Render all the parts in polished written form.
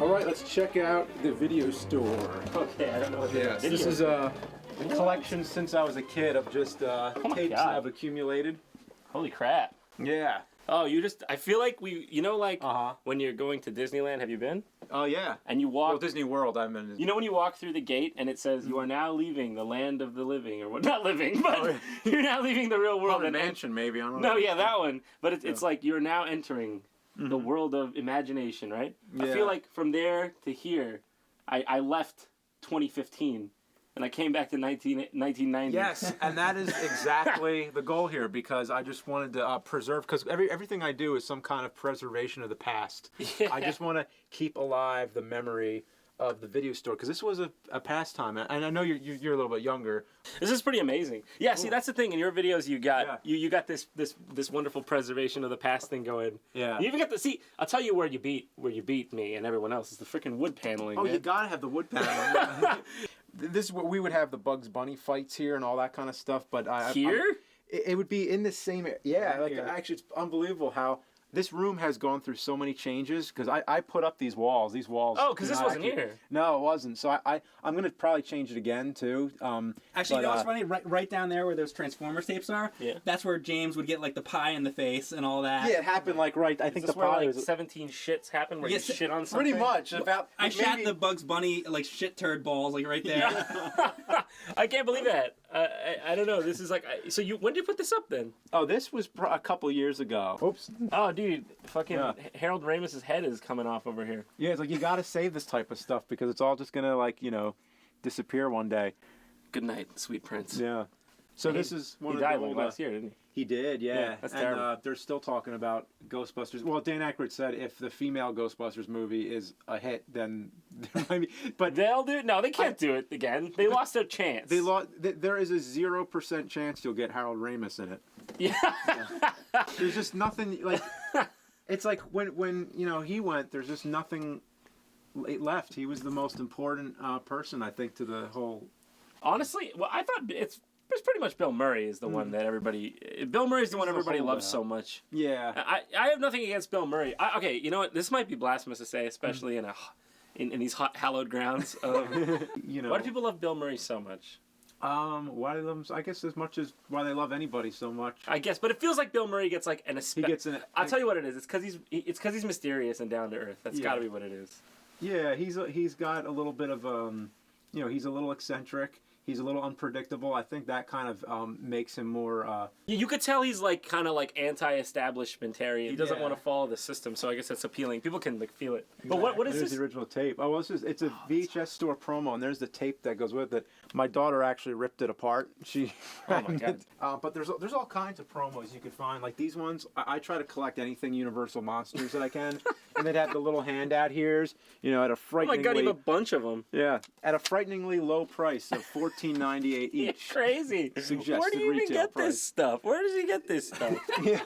All right, let's check out the video store. Okay, I don't know what This is a collection since I was a kid of just tapes I've accumulated. Holy crap. Yeah. Oh, I feel like when you're going to Disneyland, have you been? Oh, yeah. And you walk... Well, Disney World, I've been... You know when you walk through the gate and it says, you are now leaving the land of the living, or what? Not living, but you're now leaving the real world. Haunted Mansion, maybe, I don't know. No, yeah, that one. But it's like you're now entering the world of imagination, right? Yeah. I feel like from there to here, I left 2015. And I came back to 1990. Yes, and that is exactly the goal here, because I just wanted to preserve, because everything I do is some kind of preservation of the past. Yeah. I just want to keep alive the memory of the video store, because this was a pastime, and I know you're a little bit younger. This is pretty amazing. Yeah, cool. See, that's the thing. In your videos, you got you got this wonderful preservation of the past thing going. Yeah. You even got see. I'll tell you where you beat me and everyone else is the freaking wood paneling. Oh, man. You gotta have the wood paneling. This is what we would have, the Bugs Bunny fights here and all that kind of stuff. But it would be in the same. Yeah, like actually, it's unbelievable how this room has gone through so many changes, because I put up these walls. Oh, because this wasn't here. No, it wasn't. So I'm gonna probably change it again too. Actually, you know what's funny? Right down there where those Transformers tapes are. Yeah. That's where James would get like the pie in the face and all that. Yeah, it happened like right. I think the where pie like 17 shits happen where you shit on something. Pretty much. I shot the Bugs Bunny like shit turd balls like right there. I can't believe that. I don't know. This is like so. When did you put this up then? Oh, this was a couple years ago. Oops. Oh, dude, fucking Harold Ramis's head is coming off over here. Yeah, it's like you got to save this type of stuff, because it's all just gonna disappear one day. Good night, sweet prince. Yeah. So this is one he of died the like last year, didn't he? He did, yeah. That's terrible. And they're still talking about Ghostbusters. Well, Dan Aykroyd said if the female Ghostbusters movie is a hit, then there might be. But they'll do it. No, they can't do it again. They lost their chance. There is a 0% chance you'll get Harold Ramis in it. Yeah. There's just nothing like. It's like when he went. There's just nothing left. He was the most important person, I think, to the whole. Honestly, well, I thought it's pretty much Bill Murray is the one that everybody. Bill Murray's the one everybody loves so much. Yeah. I have nothing against Bill Murray. Okay, you know what? This might be blasphemous to say, especially in these hallowed grounds of. Why do people love Bill Murray so much? Why they love him? I guess as much as why they love anybody so much. I guess, but it feels like Bill Murray gets like I'll tell you what it is. It's because he's mysterious and down to earth. That's got to be what it is. Yeah, he's got a little bit of he's a little eccentric. He's a little unpredictable. I think that kind of makes him more. You could tell he's like kind of like anti-establishmentarian. He doesn't want to follow the system, so I guess that's appealing. People can like feel it. But what is this? The original tape. Oh, well, it's a VHS store promo, and there's the tape that goes with it. My daughter actually ripped it apart. Oh my god! But there's all kinds of promos you could find. Like these ones, I try to collect anything Universal Monsters that I can, and they'd have the little handout here's, at a frighteningly. Oh my god! You have a bunch of them. Yeah, at a frighteningly low price of $14.98 each. You're crazy. Suggested Where do you even get price. this stuff? Where does he get this stuff? Yeah,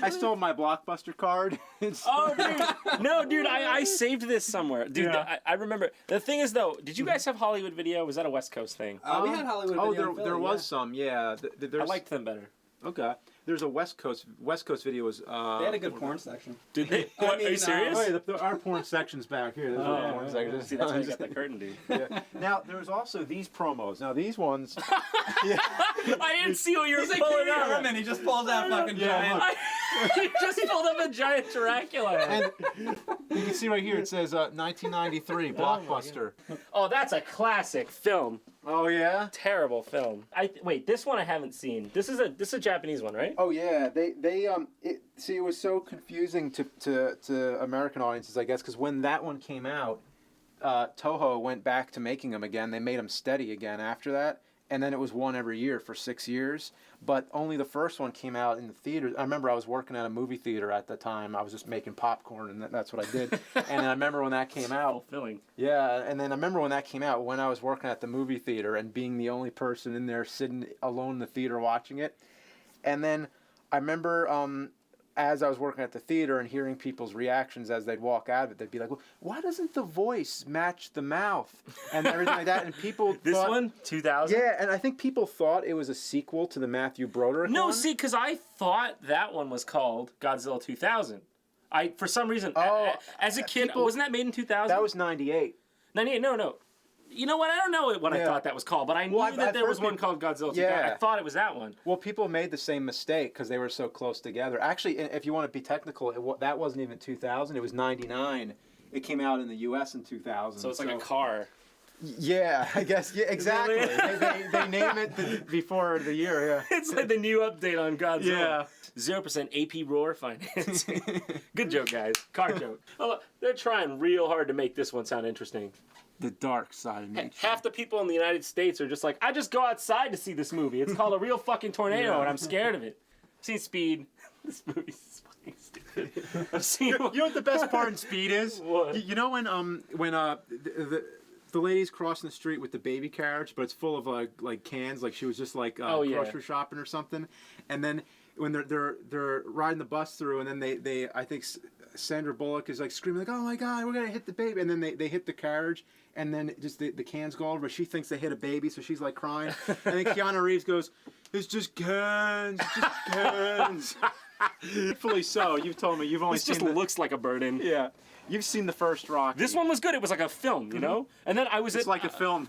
I stole my Blockbuster card. Oh, dude. No, dude, I saved this somewhere. Dude, I remember. The thing is, though, did you guys have Hollywood Video? Was that a West Coast thing? We had Hollywood Video. Oh, there was some, yeah. I liked them better. Okay. There's a West Coast Video was. They had a good porn section. Did they? Are you serious? Oh, yeah, our porn section's back here. There's a porn section. See, that's why you got the curtain, dude. Yeah. Now, there's also these promos. Now, these ones. I didn't see what you were pulling out. And he just pulls out fucking giant. He just pulled up a giant Dracula. And you can see right here, it says 1993, Blockbuster. Oh, that's a classic film. Oh, yeah? Terrible film. Wait, this one I haven't seen. This is a Japanese one, right? Oh, yeah. See, it was so confusing to American audiences, I guess, because when that one came out, Toho went back to making them again. They made them steady again after that. And then it was one every year for 6 years. But only the first one came out in the theaters. I remember I was working at a movie theater at the time. I was just making popcorn, and that's what I did. And I remember when that came out. Fulfilling. Yeah, and then I remember when that came out, when I was working at the movie theater and being the only person in there sitting alone in the theater watching it. And then I remember as I was working at the theater and hearing people's reactions as they'd walk out of it, they'd be like, well, why doesn't the voice match the mouth? And everything like that. And people This thought, one? 2000? Yeah, and I think people thought it was a sequel to the Matthew Broderick one. No, see, because I thought that one was called Godzilla 2000. For some reason, as a kid, people, wasn't that made in 2000? That was 98. 98, no. You know what? I don't know what I thought that was called, but I knew that there was one called Godzilla 2000. I thought it was that one. Well, people made the same mistake because they were so close together. Actually, if you want to be technical, that wasn't even 2000. It was 99. It came out in the U.S. in 2000. So it's like a car. Yeah, I guess. Yeah, exactly. they name it before the year. Yeah. It's like the new update on Godzilla. Yeah. 0% AP Roar financing. Good joke, guys. Car joke. Oh, they're trying real hard to make this one sound interesting. The dark side of nature. Half the people in the United States are just like, I just go outside to see this movie. It's called A Real Fucking Tornado, and I'm scared of it. I've seen Speed. This movie's fucking stupid. I've seen. You know what the best part in Speed is? What? You know when the lady's crossing the street with the baby carriage, but it's full of like cans, like she was just like grocery shopping or something, and then when they're riding the bus through, and then they I think Sandra Bullock is like screaming like, oh my god, we're gonna hit the baby, and then they hit the carriage, and then just the cans go over, but she thinks they hit a baby, so she's like crying, and then Keanu Reeves goes, it's just cans, just cans. Rightfully so. You've told me you've only seen. This just looks like a burden. Yeah. You've seen the first Rocky. This one was good. It was like a film, you know? And then It's like a film.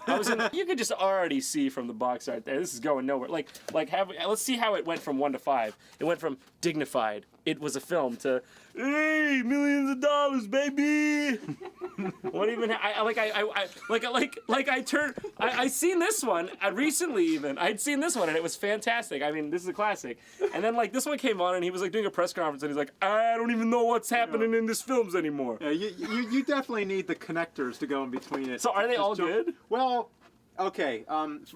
You could just already see from the box art there. This is going nowhere. Let's see how it went from 1 to 5. It went from dignified, it was a film, to hey, millions of dollars, baby. What even? I seen this one recently. Even I'd seen this one and it was fantastic. I mean, this is a classic. And then this one came on and he was doing a press conference and he's like, I don't even know what's happening in this films anymore. Yeah, you definitely need the connectors to go in between it. So are they all good? Well, okay.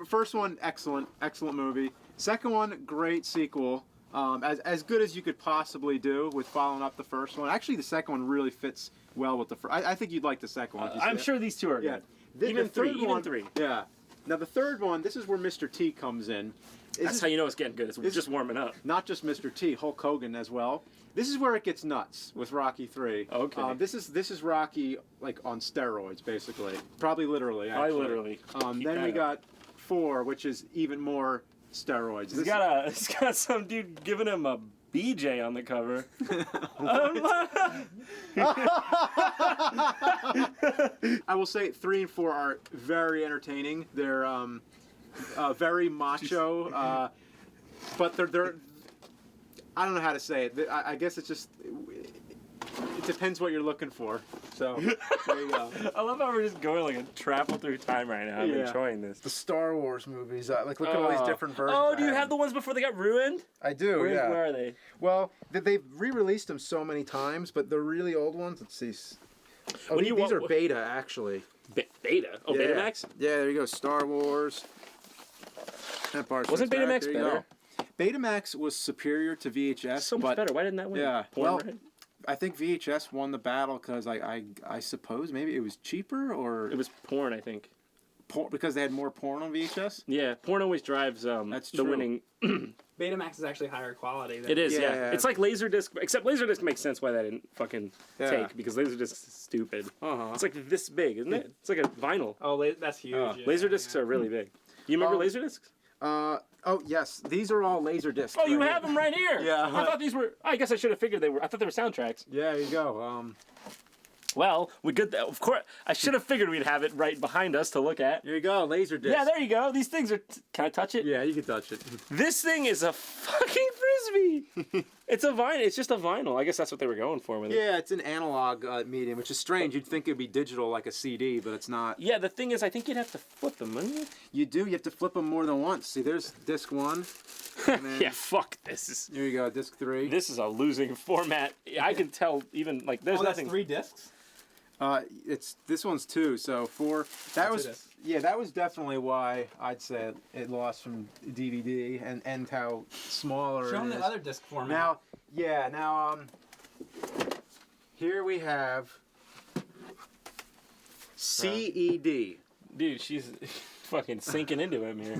First one, excellent movie. Second one, great sequel. As good as you could possibly do with following up the first one. Actually, the second one really fits well with the first. I think you'd like the second one. I'm sure these two are good. Even Even three. Yeah. Now the third one, this is where Mr. T comes in. That's how you know it's getting good. It's just warming up. Not just Mr. T, Hulk Hogan as well. This is where it gets nuts with Rocky 3. Okay. This is Rocky on steroids, basically. Probably literally. Actually. Literally. Then we got 4, which is even more steroids. He's got some dude giving him a BJ on the cover. I will say 3 and 4 are very entertaining. They're very macho, but they're I don't know how to say it. I guess it's just it depends what you're looking for. So there you go. I love how we're just going a travel through time right now. I'm enjoying this. The Star Wars movies, look at all these different versions. Oh, do you have the ones before they got ruined? I do. Where are they? Well, they've re-released them so many times, but the really old ones. Let's see. Oh, these are beta actually. Beta? Oh, yeah. Betamax? Yeah, there you go. Star Wars. Wasn't Betamax better? Betamax was superior to VHS. So much better. Why didn't that win? Yeah. I think VHS won the battle because I suppose maybe it was cheaper or... It was porn, I think. Because they had more porn on VHS? Yeah, porn always drives That's the winning... Betamax is actually higher quality. It is, yeah. It's like LaserDisc, except LaserDisc makes sense why that didn't fucking take, because LaserDisc is stupid. It's like this big, isn't it? It's like a vinyl. Oh, that's huge. LaserDiscs are really big. You remember LaserDiscs? Oh, yes. These are all LaserDiscs. Oh, you have them right here. Yeah. I thought these were... I guess I should have figured they were... I thought they were soundtracks. Yeah, there you go. Well, we could... Of course, I should have figured we'd have it right behind us to look at. Here you go, LaserDisc. Yeah, there you go. These things are... Can I touch it? Yeah, you can touch it. This thing is a fucking Frisbee. It's a vinyl. It's just a vinyl. I guess that's what they were going for with it. Yeah, it's an analog medium, which is strange. You'd think it'd be digital like a CD, but it's not. Yeah, the thing is, I think you'd have to flip them, wouldn't you? You do. You have to flip them more than once. See, there's disc 1. Yeah, fuck this. Here you go, disc 3. This is a losing format. I can tell even, there's nothing. That's 3 discs? This one's 2, so 4. That was definitely why I'd say it lost from DVD and how smaller. Show them the other disc format. Now, here we have CED. Dude, she's fucking sinking into him here.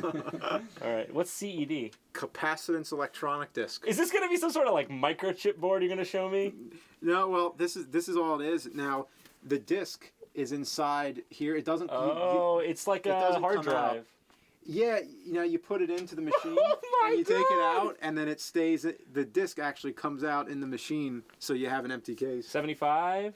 All right, what's CED? Capacitance electronic disc. Is this gonna be some sort of microchip board you're gonna show me? No, well, this is all it is. Now, the disc is inside here. It doesn't. Oh, it's like a hard drive. Yeah, you put it into the machine and you take it out, and then it stays. The disc actually comes out in the machine, so you have an empty case. 75.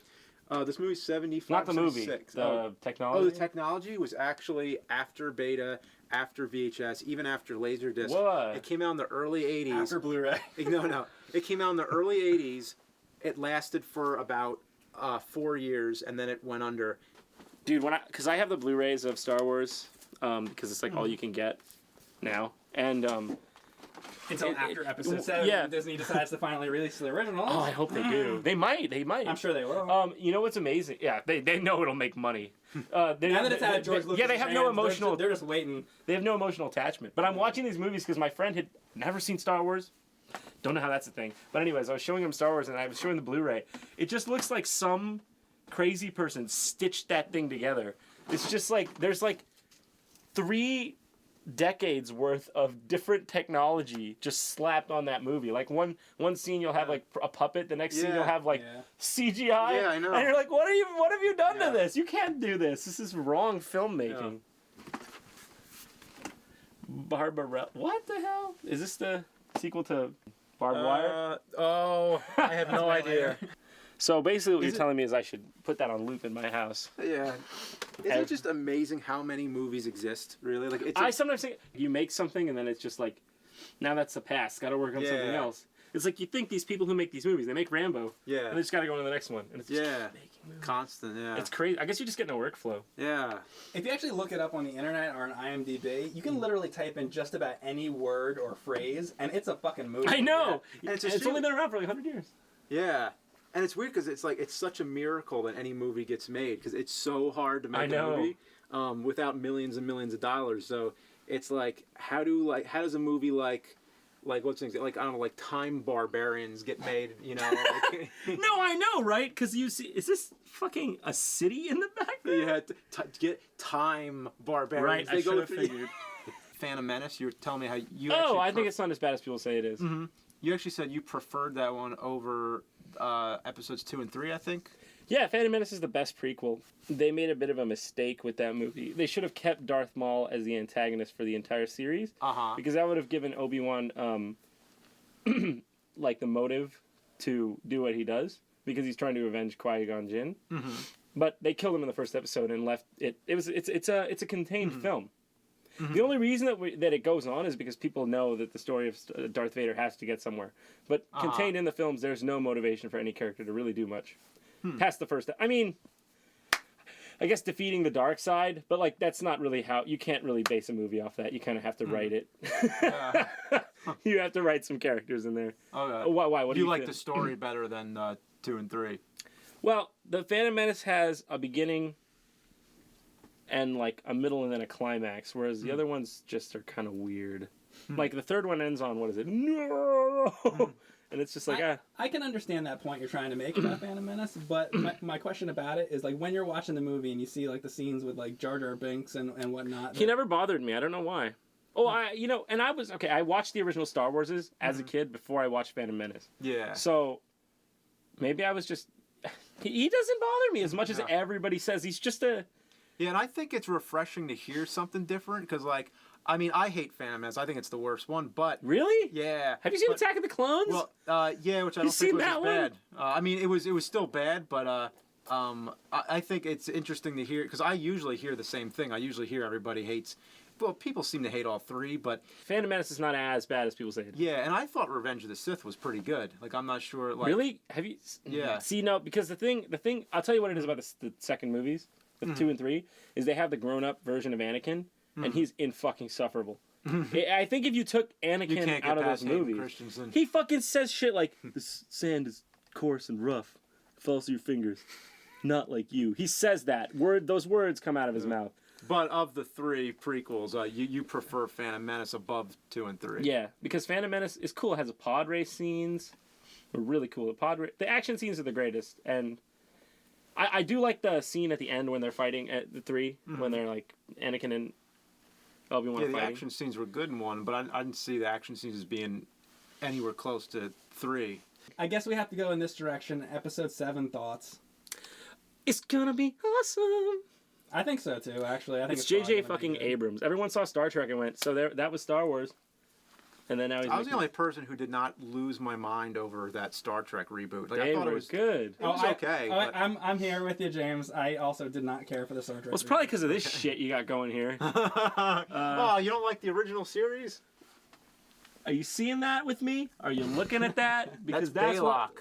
This movie's 75. Not the movie. 76. The technology. Oh, the technology was actually after Beta, after VHS, even after LaserDisc. What? It came out in the early 80s. After Blu-ray. No. It came out in the early 80s. It lasted for about 4 years, and then it went under. Dude, because I have the Blu-rays of Star Wars, because it's like all you can get now, and until after episode 7, Disney decides to finally release the original. Oh, I hope they do. They might. I'm sure they will. You know what's amazing? Yeah, they know it'll make money. Now that it's out of George Lucas' they have no emotional. They're just waiting. They have no emotional attachment. But I'm watching these movies because my friend had never seen Star Wars. Don't know how that's a thing. But anyways, I was showing him Star Wars, and I was showing the Blu-ray. It just looks like some crazy person stitched that thing together. It's just like there's like 3 decades worth of different technology just slapped on that movie. Like one scene you'll have like a puppet, the next scene you'll have like CGI. Yeah, I know. And you're like, what have you done to this? You can't do this. This is wrong filmmaking. Yeah. Barbarella. What the hell? Is this the sequel to Barbed Wire? I have no idea. So basically what you're telling me is I should put that on loop in my house. Yeah. Isn't it just amazing how many movies exist, really? Like I sometimes think you make something and then it's just like, now that's the past. Got to work on something else. It's like you think these people who make these movies, they make Rambo. Yeah. And they just got to go on to the next one. And it's just making movies. Constant, It's crazy. I guess you just get no workflow. Yeah. If you actually look it up on the internet or on IMDb, you can literally type in just about any word or phrase, and it's a fucking movie. I know. Yeah. And it's only been around for like 100 years. Yeah. And it's weird because it's such a miracle that any movie gets made because it's so hard to make a movie without millions and millions of dollars. So it's like how does a movie like what's things like I don't know like Time Barbarians get made? No, I know, right? Because you see, is this fucking a city in the background? Yeah, get Time Barbarians. Right, I should have figured. Phantom Menace. You were telling me how you. I think it's not as bad as people say it is. Mm-hmm. You actually said you preferred that one over episodes 2 and 3, I think. Yeah, Phantom Menace is the best prequel. They made a bit of a mistake with that movie. They should have kept Darth Maul as the antagonist for the entire series. Because that would have given Obi-Wan like the motive to do what he does because he's trying to avenge Qui-Gon Jinn. Mm-hmm. But they killed him in the first episode and left it. It's a contained film. Mm-hmm. The only reason that it goes on is because people know that the story of Darth Vader has to get somewhere. But contained in the films, there's no motivation for any character to really do much. Past the first... I mean, I guess defeating the dark side, but like that's not really how... You can't really base a movie off that. You kind of have to write it. You have to write some characters in there. Okay. Why? What do you like the story better than 2 and 3? Well, the Phantom Menace has a beginning... and like a middle and then a climax, whereas the other ones just are kind of weird. Like the third one ends on, what is it? No! And it's just like, I can understand that point you're trying to make about Phantom Menace, but my question about it is like when you're watching the movie and you see like the scenes with like Jar Jar Binks and whatnot. He never bothered me. I don't know why. Oh, I watched the original Star Warses as a kid before I watched Phantom Menace. Yeah. So maybe I was just... He doesn't bother me as much as everybody says. He's just a... Yeah, and I think it's refreshing to hear something different because, like, I mean, I hate Phantom Menace. I think it's the worst one, but... Really? Yeah. Have you seen Attack of the Clones? Well, yeah, which I don't think was as bad. I mean, it was still bad, but I think it's interesting to hear, because I usually hear the same thing. I usually hear everybody hates... Well, people seem to hate all 3, but... Phantom Menace is not as bad as people say it. Yeah, and I thought Revenge of the Sith was pretty good. Like, I'm not sure... Like, really? Have you... Yeah. See, no, because the thing... I'll tell you what it is about the second movies. The 2 and 3 is they have the grown-up version of Anakin, and he's insufferable. I think if you took Anakin out of those movies, he fucking says shit like, "This sand is coarse and rough, falls through your fingers, not like you." He says that those words come out of his mouth. But of the 3 prequels, you prefer Phantom Menace above 2 and 3. Yeah, because Phantom Menace is cool. It has a pod race scenes, they're really cool. The action scenes are the greatest, and I do like the scene at the end when they're fighting at the 3, when they're like Anakin and Obi-Wan fighting. The action scenes were good in 1, but I didn't see the action scenes as being anywhere close to 3. I guess we have to go in this direction. Episode 7 thoughts. It's gonna be awesome. I think so too. Actually, I think It's probably J.J. gonna be fucking good. Abrams. Everyone saw Star Trek and went, so that was Star Wars. And then now he's I was the making- only person who did not lose my mind over that Star Trek reboot. Like, They I thought were it was good. It was okay. But... I'm here with you, James. I also did not care for the Star Trek. Well, it's probably because of this shit you got going here. Oh, you don't like the original series? Are you seeing that with me? Are you looking at that? Because that's what...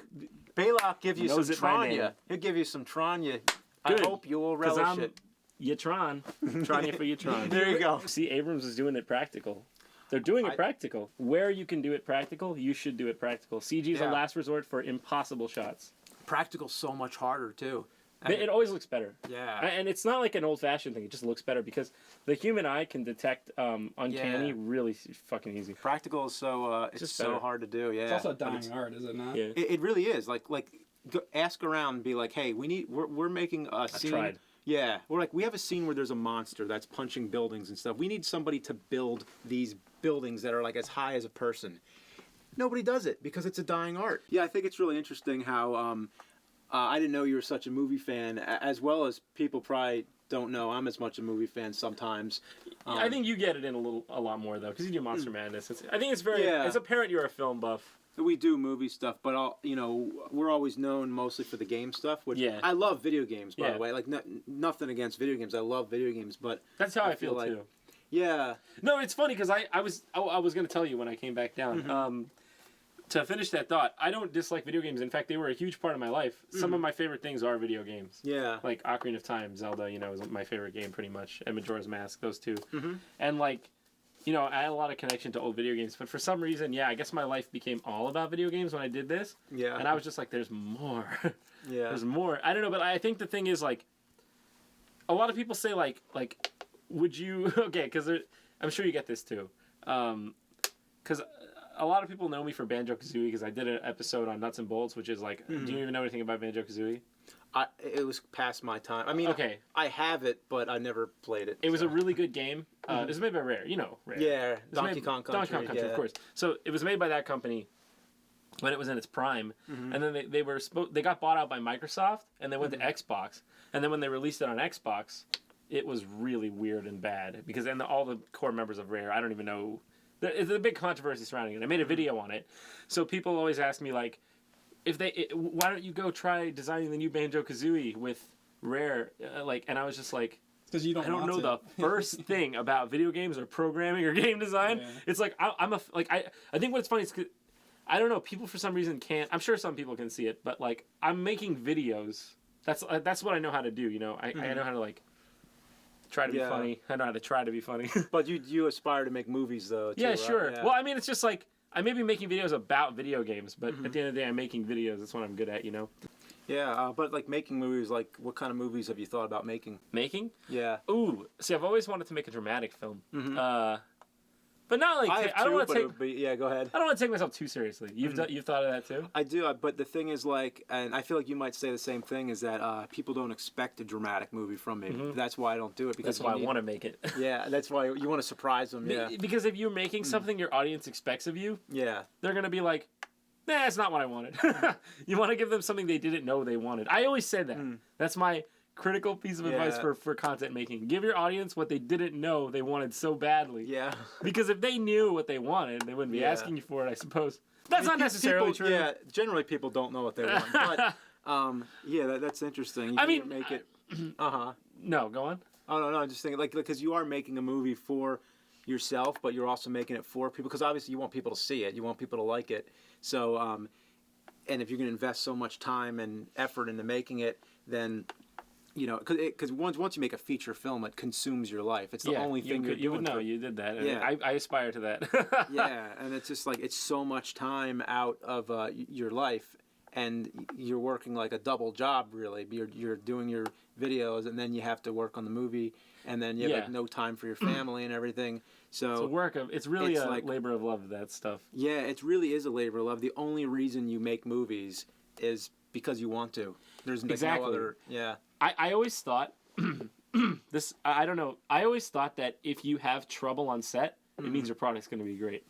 Baylock gives you some Knows it by name. Tranya. He'll give you some Tranya. I Good. hope you will 'Cause relish I'm it. Yatron. Tranya for Yatron. There you go. See, Abrams is doing it practical. They're doing it practical. Where you can do it practical, you should do it practical. CG is a Yeah. last resort for impossible shots. Practical's so much harder, too. It always looks better. Yeah. And it's not like an old-fashioned thing. It just looks better because the human eye can detect uncanny Yeah. really fucking easy. Practical is so it's just so better. hard to do. Yeah. It's also a But dying art, is it not? Yeah. It really is. Like ask around and be like, hey, we're making a scene. tried. Yeah, we have a scene where there's a monster that's punching buildings and stuff. We need somebody to build these buildings that are like as high as a person. Nobody does it because it's a dying art. Yeah, I think it's really interesting how I didn't know you were such a movie fan, as well as people probably don't know I'm as much a movie fan sometimes. I think you get it in a lot more though because you do Monster Madness. I think it's very. Yeah. It's apparent you're a film buff. We do movie stuff, but we're always known mostly for the game stuff. Which Yeah. I love video games, by Yeah. the way. Like nothing against video games. I love video games, but That's how I feel feel like- too. yeah, No, it's funny because I was going to tell you when I came back down. To finish that thought, I don't dislike video games. In fact, they were a huge part of my life. Some of my favorite things are video games. yeah, Like Ocarina of Time, Zelda, is my favorite game pretty much. And Majora's Mask, those two. Mhm. And I had a lot of connection to old video games. But for some reason, I guess my life became all about video games when I did this. yeah, And I was just like, there's more. yeah. There's more. I don't know, but I think the thing is, like, a lot of people say, like would you... Okay, because I'm sure you get this too. Because a lot of people know me for Banjo-Kazooie because I did an episode on Nuts and Bolts, which is like, do you even know anything about Banjo-Kazooie? It was past my time. I mean, Okay. I have it, but I never played it. It was so. a really good game. It was made by Rare. You know Rare. Yeah, It was Donkey made- Kong Country. Donkey Kong Country, yeah. of course. So it was made by that company when it was in its prime, and then they got bought out by Microsoft, and they went to Xbox, and then when they released it on Xbox, it was really weird and bad because then all the core members of Rare, I don't even know. There's a big controversy surrounding it. I made a video on it, so people always ask me like, why don't you go try designing the new Banjo-Kazooie with Rare? And I was just like, Because you don't. I don't want know to. the first thing about video games or programming or game design. Yeah. It's like I think what's funny is 'cause, I don't know, people for some reason can't. I'm sure some people can see it, but like I'm making videos. That's what I know how to do. I know how to like try to be Yeah. funny. I know how to try to be funny. But you aspire to make movies though. Too, Yeah, right? sure. Yeah. Well, I mean, it's just like I may be making videos about video games, but at the end of the day, I'm making videos. That's what I'm good at. Yeah, but like making movies, like what kind of movies have you thought about making? Making. Yeah. Ooh, see, I've always wanted to make a dramatic film. But not like I don't want to take. Yeah, go ahead. I don't want to take myself too seriously. You've thought of that too? I do, but the thing is, like, and I feel like you might say the same thing, is that people don't expect a dramatic movie from me. That's why I don't do it. Because That's why I want to make it. Yeah, that's why you want to surprise them. Yeah. Because if you're making something your audience expects of you, Yeah. they're gonna be like, "Nah, that's not what I wanted." You want to give them something they didn't know they wanted. I always said that. That's my critical piece of advice Yeah. for content making. Give your audience what they didn't know they wanted so badly. Yeah. Because if they knew what they wanted, they wouldn't be Yeah. asking you for it, I suppose. That's not necessarily people, true. Yeah, generally people don't know what they want. But yeah, that's interesting. You I mean, can make it. No, go on. Oh no, I'm just thinking like because you are making a movie for yourself, but you're also making it for people because obviously you want people to see it, you want people to like it. So, and if you're going to invest so much time and effort into making it, then because once you make a feature film, it consumes your life. It's the only thing you're doing. You would know. You did that. Yeah. I aspire to that. Yeah, and it's just like it's so much time out of your life, and you're working like a double job. Really, you're doing your videos, and then you have to work on the movie, and then you have like no time for your family and everything. So It's really it's a like- labor of love, that stuff. yeah, it really is a labor of love. The only reason you make movies is because you want to. There's like Exactly. no other. Yeah. I always thought this. I don't know. I always thought that if you have trouble on set, it means your product's going to be great.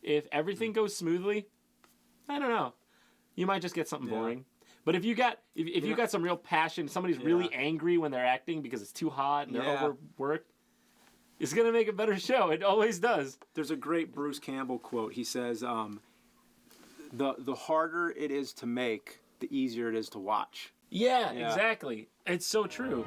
If everything goes smoothly, I don't know. You might just get something boring. But if you got you got some real passion, somebody's really angry when they're acting because it's too hot and they're overworked, it's gonna make a better show. It always does. There's a great Bruce Campbell quote. He says, "The harder it is to make, the easier it is to watch." Yeah, exactly. It's so true.